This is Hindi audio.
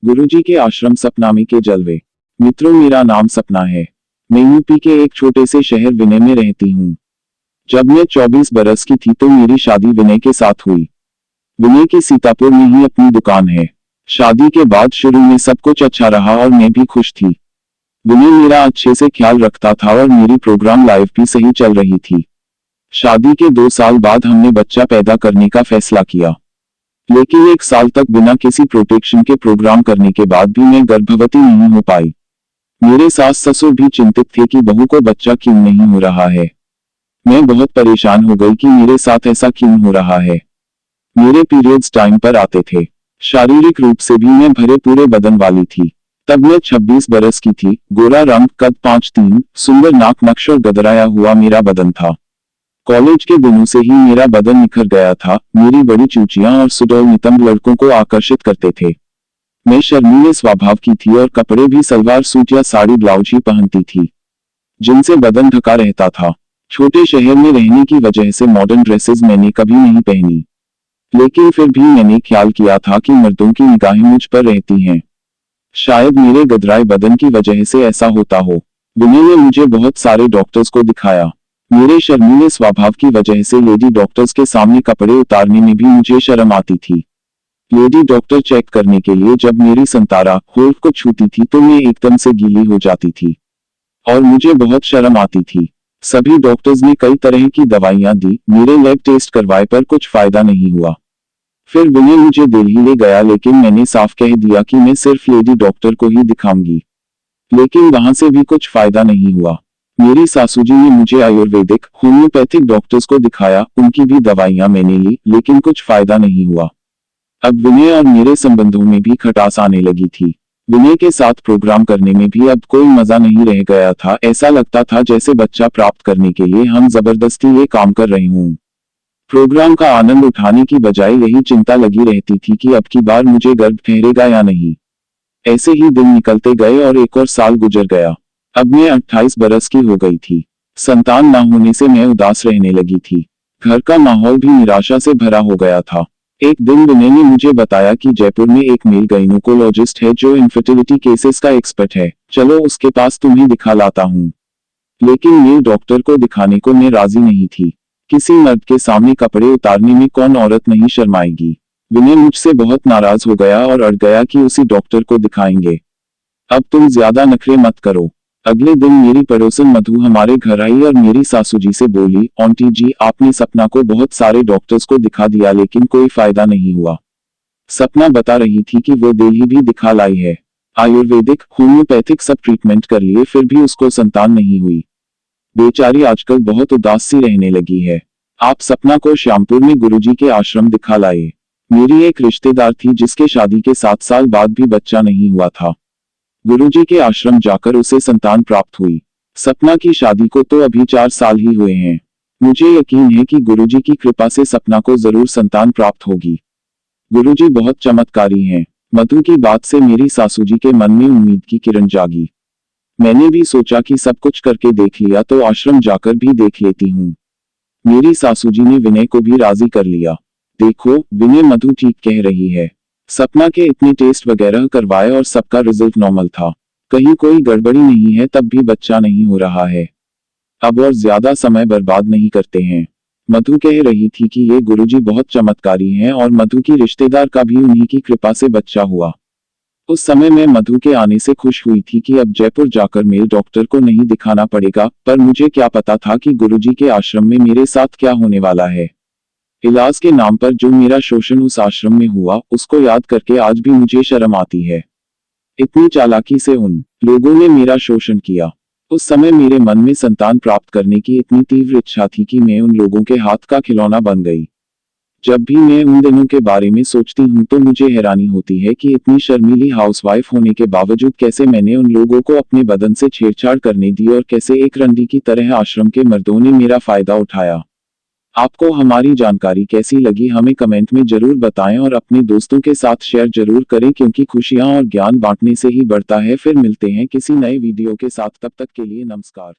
गुरुजी के आश्रम सपनामी के जलवे। मित्रों, मेरा नाम सपना है। मैं यूपी के एक छोटे से शहर विनय में रहती हूँ। जब मैं 24 बरस की थी तो मेरी शादी विनय के साथ हुई। विनय के सीतापुर में ही अपनी दुकान है। शादी के बाद शुरू में सब कुछ अच्छा रहा और मैं भी खुश थी। विनय मेरा अच्छे से ख्याल रखता था और मेरी प्रोग्राम लाइफ भी सही चल रही थी। शादी के 2 साल बाद हमने बच्चा पैदा करने का फैसला किया, लेकिन 1 साल तक बिना किसी प्रोटेक्शन के प्रोग्राम करने के बाद भी मैं गर्भवती नहीं हो पाई। मेरे सास ससुर भी चिंतित थे कि बहू को बच्चा क्यों नहीं हो रहा है। मैं बहुत परेशान हो गई कि मेरे साथ ऐसा क्यों हो रहा है। मेरे पीरियड्स टाइम पर आते थे। शारीरिक रूप से भी मैं भरे पूरे बदन वाली थी। तब मैं 26 बरस की थी। गोरा रंग, कद 5'3", सुंदर नाक, नक्श और गदराया हुआ मेरा बदन था। कॉलेज के दिनों से ही मेरा बदन निखर गया था। मेरी बड़ी चूचियां और सुडौल नितंब लड़कों को आकर्षित करते थे। मैं शर्मीले स्वभाव की थी और कपड़े भी सलवार सूट या साड़ी ब्लाउज ही पहनती थी, जिनसे बदन ढका रहता था। छोटे शहर में रहने की वजह से मॉडर्न ड्रेसेस मैंने कभी नहीं पहनी, लेकिन फिर भी मैंने ख्याल किया था कि मर्दों की निगाहें मुझ पर रहती हैं। शायद मेरे गदराए बदन की वजह से ऐसा होता हो। विनय ने मुझे बहुत सारे डॉक्टर्स को दिखाया। मेरे शर्मीले स्वभाव की वजह से लेडी डॉक्टर्स के सामने कपड़े उतारने में भी मुझे शर्म आती थी। लेडी डॉक्टर चेक करने के लिए जब मेरी संतारा होल्ड को छूती थी तो मैं एकदम से गीली हो जाती थी और मुझे बहुत शर्म आती थी। सभी डॉक्टर्स ने कई तरह की दवाइयां दी। मेरे लैब टेस्ट करवाए पर कुछ फायदा नहीं हुआ। फिर विनय मुझे दिल्ली ले गया, लेकिन मैंने साफ कह दिया कि मैं सिर्फ लेडी डॉक्टर को ही दिखाऊंगी। लेकिन वहां से भी कुछ फायदा नहीं हुआ। मेरी सासूजी ने मुझे आयुर्वेदिक, होम्योपैथिक डॉक्टर्स को दिखाया। उनकी भी दवाइयां मैंने ली, लेकिन कुछ फायदा नहीं हुआ। अब विनय और मेरे संबंधों में भी खटास आने लगी थी। विनय के साथ प्रोग्राम करने में भी अब कोई मजा नहीं रह गया था। ऐसा लगता था जैसे बच्चा प्राप्त करने के लिए हम जबरदस्ती ये काम कर रहे हों। प्रोग्राम का आनंद उठाने की बजाय यही चिंता लगी रहती थी कि अब की बार मुझे गर्भ ठहरेगा या नहीं। ऐसे ही दिन निकलते गए और 1 और साल गुजर गया। अब मैं 28 बरस की हो गई थी। संतान न होने से मैं उदास रहने लगी थी। घर का माहौल भी निराशा से भरा हो गया था। एक दिन विनय ने मुझे बताया कि जयपुर में एक मेल गाइनोकोलॉजिस्ट है जो इनफर्टिलिटी केसेस का एक्सपर्ट है। चलो उसके पास तुम्हें दिखा लाता हूँ। लेकिन मेल डॉक्टर को दिखाने को मैं राजी नहीं थी। किसी मर्द के सामने कपड़े उतारने में कौन औरत नहीं शर्माएगी। विनय मुझसे बहुत नाराज हो गया और अड़ गया कि उसी डॉक्टर को दिखाएंगे। अब तुम ज्यादा नखरे मत करो। अगले दिन मेरी पड़ोसन मधु हमारे घर आई और मेरी सासूजी से बोली, आंटी जी, आपने सपना को बहुत सारे डॉक्टर्स को दिखा दिया लेकिन कोई फायदा नहीं हुआ। सपना बता रही थी कि वो दिल्ली भी दिखा लाई है। आयुर्वेदिक, होम्योपैथिक सब ट्रीटमेंट कर लिए, फिर भी उसको संतान नहीं हुई। बेचारी आजकल बहुत उदास सी रहने लगी है। आप सपना को श्यामपुर में गुरुजी के आश्रम दिखा लाए। मेरी एक रिश्तेदार थी जिसके शादी के 7 साल बाद भी बच्चा नहीं हुआ था। गुरुजी के आश्रम जाकर उसे संतान प्राप्त हुई। सपना की शादी को तो अभी 4 साल ही हुए हैं। मुझे यकीन है कि गुरुजी की कृपा से सपना को जरूर संतान प्राप्त होगी। गुरुजी बहुत चमत्कारी हैं। मधु की बात से मेरी सासूजी के मन में उम्मीद की किरण जागी। मैंने भी सोचा कि सब कुछ करके देख लिया तो आश्रम जाकर भी देख लेती हूँ। मेरी सासूजी ने विनय को भी राजी कर लिया। देखो विनय, मधु ठीक कह रही है। सपना के इतने टेस्ट वगैरह करवाए और सबका रिजल्ट नॉर्मल था। कहीं कोई गड़बड़ी नहीं है, तब भी बच्चा नहीं हो रहा है। अब और ज्यादा समय बर्बाद नहीं करते हैं। मधु कह रही थी कि ये गुरुजी बहुत चमत्कारी हैं और मधु की रिश्तेदार का भी उन्हीं की कृपा से बच्चा हुआ। उस समय मैं मधु के आने से खुश हुई थी कि अब जयपुर जाकर मेल डॉक्टर को नहीं दिखाना पड़ेगा, पर मुझे क्या पता था कि गुरुजी के आश्रम में मेरे साथ क्या होने वाला है। इलाज के नाम पर जो मेरा शोषण उस आश्रम में हुआ, उसको याद करके आज भी मुझे शर्म आती है। इतनी चालाकी से उन लोगों ने मेरा शोषण किया। उस समय मेरे मन में संतान प्राप्त करने की इतनी तीव्र इच्छा थी कि मैं उन लोगों के हाथ का खिलौना बन गई। जब भी मैं उन दिनों के बारे में सोचती हूँ तो मुझे हैरानी होती है कि इतनी शर्मीली हाउसवाइफ होने के बावजूद कैसे मैंने उन लोगों को अपने बदन से छेड़छाड़ करने दी और कैसे एक रंडी की तरह आश्रम के मर्दों ने मेरा फायदा उठाया। आपको हमारी जानकारी कैसी लगी हमें कमेंट में जरूर बताएं और अपने दोस्तों के साथ शेयर जरूर करें, क्योंकि खुशियां और ज्ञान बांटने से ही बढ़ता है। फिर मिलते हैं किसी नए वीडियो के साथ, तब तक के लिए नमस्कार।